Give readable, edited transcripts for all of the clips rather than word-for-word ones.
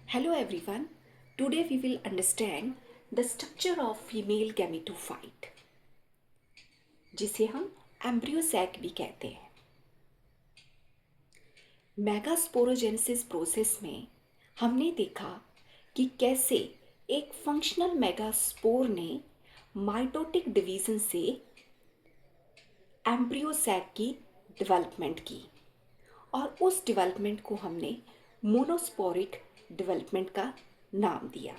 Hello everyone. Today we will understand the structure of female gametophyte, जिसे हम embryo sac भी कहते हैं। मेगास्पोरोजेनेसिस प्रोसेस में हमने देखा कि कैसे एक फंक्शनल मेगास्पोर ने माइटोटिक डिवीजन से एम्ब्रियो सैक की डेवलपमेंट की और उस डेवलपमेंट को हमने मोनोस्पोरिक डेवलपमेंट का नाम दिया।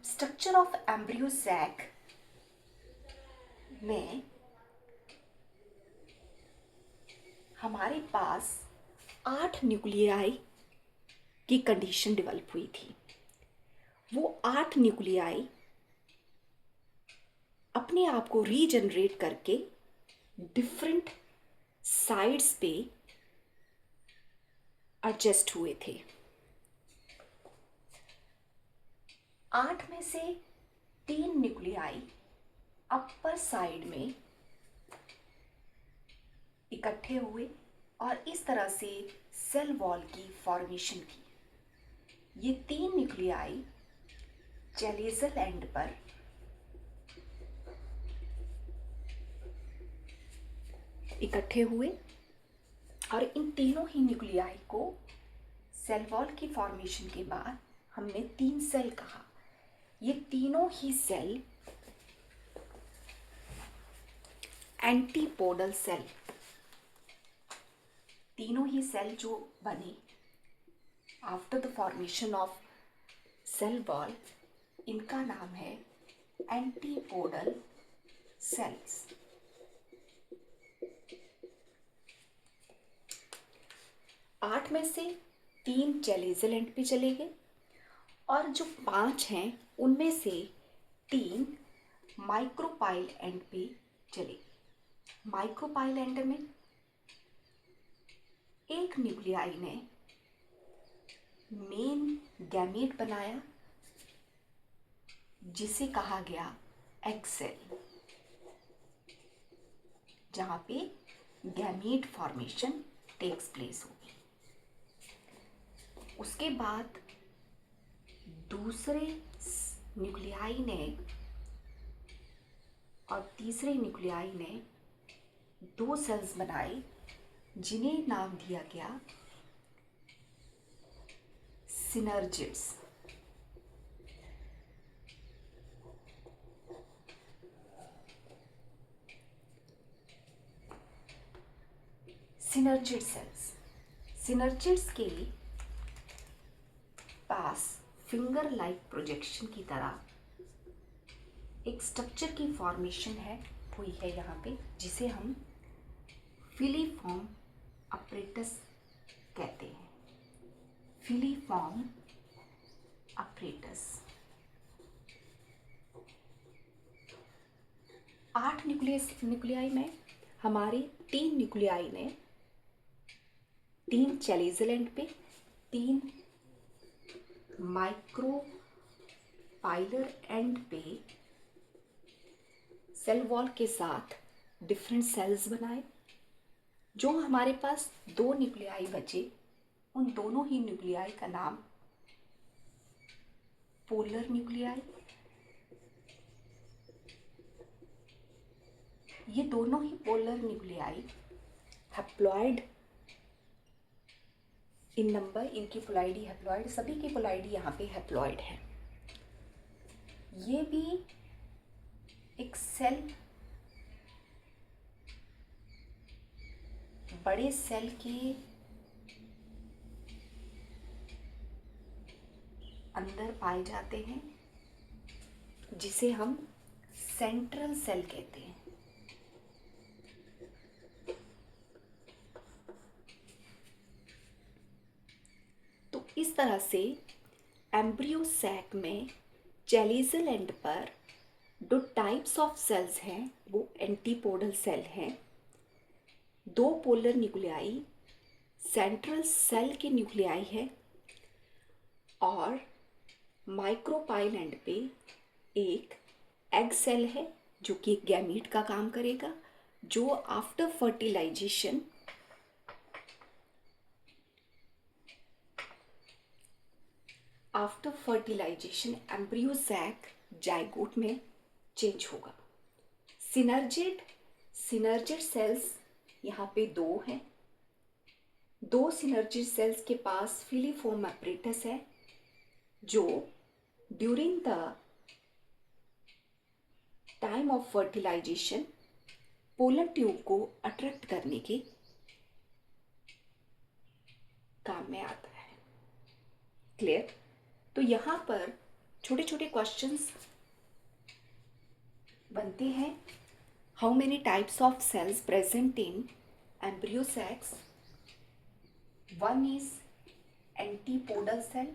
स्ट्रक्चर ऑफ एम्ब्रियो सैक में हमारे पास 8 न्यूक्लियाई की कंडीशन डेवलप हुई थी। वो 8 न्यूक्लियाई अपने आप को रीजनरेट करके डिफरेंट साइड्स पे एडजस्ट हुए थे। 8 में से 3 न्यूक्लियाई अपर साइड में इकट्ठे हुए और इस तरह से सेल वॉल की फॉर्मेशन की। ये 3 न्यूक्लियाई चैलेजल एंड पर इकट्ठे हुए और इन तीनों ही न्यूक्लियाई को सेल वॉल की फॉर्मेशन के बाद हमने 3 सेल कहा। ये तीनों ही सेल एंटीपोडल सेल, तीनों ही सेल जो बने after the formation of cell wall, इनका नाम है एंटीपोडल सेल्स। आठ में से 3 चैलेजल एंड पे चले गए और जो 5 हैं उनमें से 3 माइक्रोपाइल एंड पे चले गए। माइक्रोपाइल एंड में एक न्यूक्लियाई ने मेन गैमेट बनाया जिसे कहा गया एग सेल, जहां पे गैमेट फॉर्मेशन टेक्स प्लेस होगी। उसके बाद दूसरे न्यूक्लियाई ने और तीसरे न्यूक्लियाई ने 2 सेल्स बनाए जिन्हें नाम दिया गया सिनर्जिड्स। सिनर्जिड सेल्स, सिनर्जिड्स के पास फिंगर लाइक प्रोजेक्शन की तरह एक स्ट्रक्चर की फॉर्मेशन है हुई है यहाँ पे, जिसे हम फिलीफॉर्म अपरेटस कहते हैं। Filiform apparatus. 8 न्यूक्लियाई में हमारे 3 न्यूक्लियाई ने 3 चैलेजल एंड पे, 3 माइक्रोपाइलर एंड पे सेल वॉल के साथ डिफरेंट सेल्स बनाए। जो हमारे पास 2 न्यूक्लियाई बचे, उन दोनों ही न्यूक्लियाई का नाम पोलर न्यूक्लियाई। ये दोनों ही polar nuclei haploid in number, इनकी पोलैरिटी हैप्लॉइड, सभी की पोलैरिटी यहाँ पे हैप्लॉइड है। ये भी एक सेल, बड़े सेल के अंदर पाए जाते हैं जिसे हम सेंट्रल सेल कहते हैं। तो इस तरह से एम्ब्रियो सैक में चैलेजल एंड पर 2 टाइप्स ऑफ सेल्स हैं, वो एंटीपोडल सेल हैं। 2 पोलर न्यूक्लियाई सेंट्रल सेल के न्यूक्लियाई है और माइक्रोपाइल एंड पे एक एग सेल है जो कि गैमीट का काम करेगा, जो after fertilisation after fertilisation embryo sac zygote में चेंज होगा। सिनर्जिड सेल्स यहाँ पे दो हैं। दो सिनर्जिड सेल्स के पास फिलीफोर्म एपरेटस है जो during the time of fertilisation polar tube को अट्रैक्ट करने के काम में आता है। क्लियर? तो यहाँ पर छोटे छोटे क्वेश्चंस बनते हैं। How many types of cells present in embryo sacs? One is antipodal cell.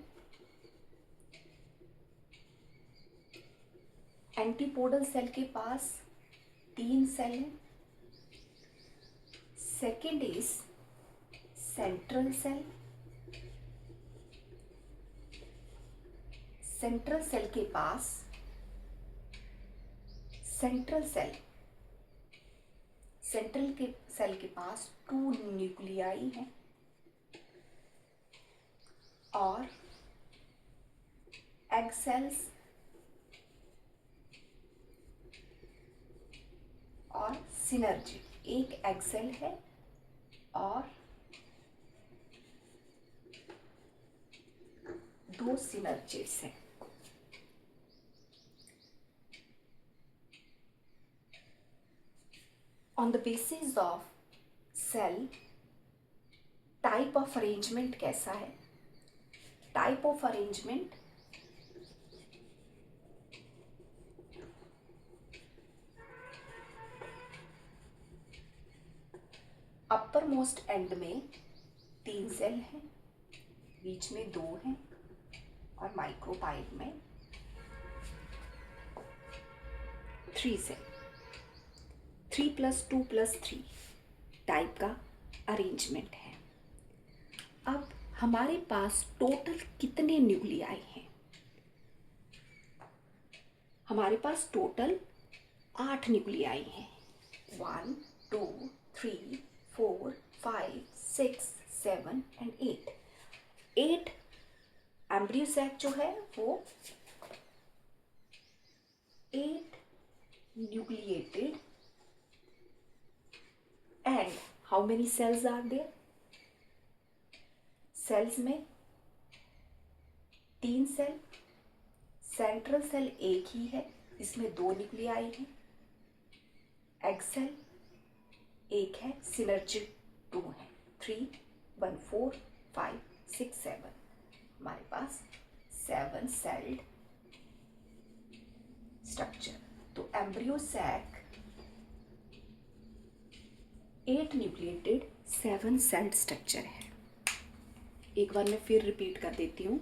Antipodal cell के पास 3 सेल हैं। Second is central cell. Central cell के पास सेंट्रल सेल के पास 2 न्यूक्लियाई हैं और एग सेल्स और सिनर्जिड। एक एग सेल है और 2 सिनर्जिड्स हैं। On the basis of cell, type of arrangement कैसा है? Type of arrangement upper most and में 3 सेल हैं, बीच में 2 हैं और माइक्रोपाइल में 3 सेल। 3 + 2 + 3 टाइप का अरेंजमेंट है। अब हमारे पास टोटल कितने न्यूक्लियाई हैं? हमारे पास टोटल 8 न्यूक्लियाई हैं। 1 2 3 4 5 6 7 एंड 8 एम्ब्रियो सैक जो है वो 8 nucleated. And how many cells are there? Cells में 3 सेल। सेंट्रल सेल एक ही है, इसमें 2 न्यूक्लियाई हैं। एग सेल एक है, सिनर्जिड 2 है। 3 1 4 5 6 7 हमारे पास 7 सेल्ड स्ट्रक्चर। तो embryo sac 8 nucleated 7 celled structure है। एक बार मैं फिर रिपीट कर देती हूँ।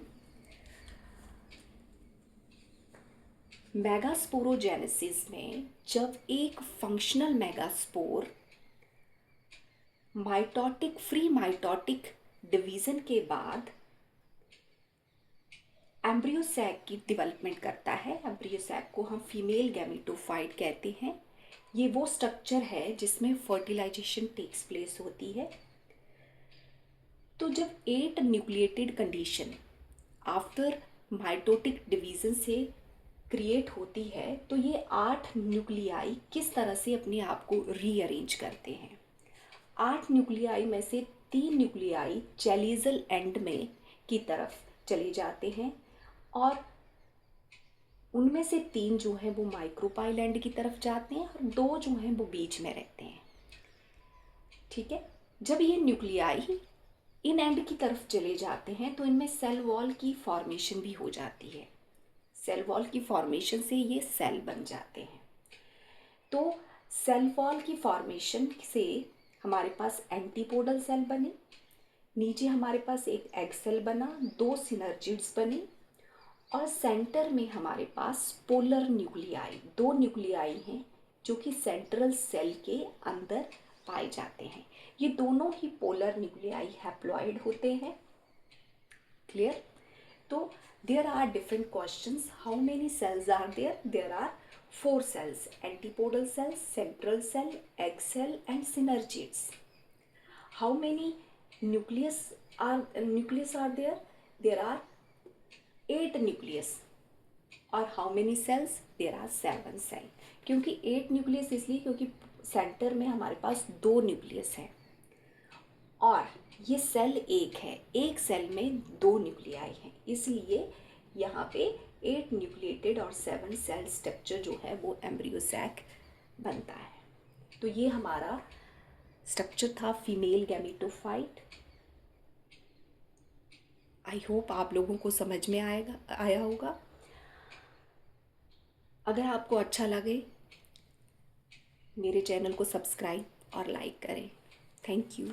मेगास्पोरोजेनेसिस में जब एक functional megaspore free mitotic division के बाद एम्ब्रियो सैक की डेवलपमेंट करता है। एम्ब्रियो सैक को हम फीमेल गैमेटोफाइट कहते हैं। ये वो स्ट्रक्चर है जिसमें फर्टिलाइजेशन टेक्स प्लेस होती है। तो जब 8 nucleated condition after mitotic division से क्रिएट होती है तो ये 8 न्यूक्लियाई किस तरह से अपने आप को रीअरेंज करते हैं? 8 न्यूक्लियाई में से 3 न्यूक्लियाई चैलिजल एंड में की तरफ चले जाते हैं और उनमें से 3 जो हैं वो माइक्रोपाइल एंड की तरफ जाते हैं और 2 जो हैं वो बीच में रहते हैं। ठीक है? जब ये न्यूक्लियाई इन एंड की तरफ चले जाते हैं तो इनमें सेल वॉल की फॉर्मेशन भी हो जाती है। सेल वॉल की फॉर्मेशन से ये सेल बन जाते हैं। तो सेल वॉल की फॉर्मेशन से हमारे पास एंटीपोडल सेल बने, नीचे हमारे पास एक एग सेल बना, 2 सिनर्जिड्स बने और सेंटर में हमारे पास पोलर न्यूक्लियाई 2 न्यूक्लियाई हैं जो कि सेंट्रल सेल के अंदर पाए जाते हैं। ये दोनों ही पोलर न्यूक्लियाई हैप्लॉइड होते हैं। क्लियर? तो there are different questions. How many cells are there? There are 4 cells: antipodal cell, central cell, egg cell and synergids. How many nucleus are there? There are 8 nucleus और how many cells, there are 7 cell. क्योंकि 8 nucleus इसलिए क्योंकि centre में हमारे पास 2 nucleus है और ये cell एक है, एक सेल में 2 न्यूक्लियाई हैं, इसलिए यहाँ पे 8 न्यूक्लिएटेड और 7 सेल स्ट्रक्चर जो है वो एम्ब्रियो सैक बनता है। तो ये हमारा स्ट्रक्चर था फीमेल गैमेटोफाइट। आई होप आप लोगों को समझ में आया होगा। अगर आपको अच्छा लगे मेरे चैनल को सब्सक्राइब और लाइक करें। Thank you.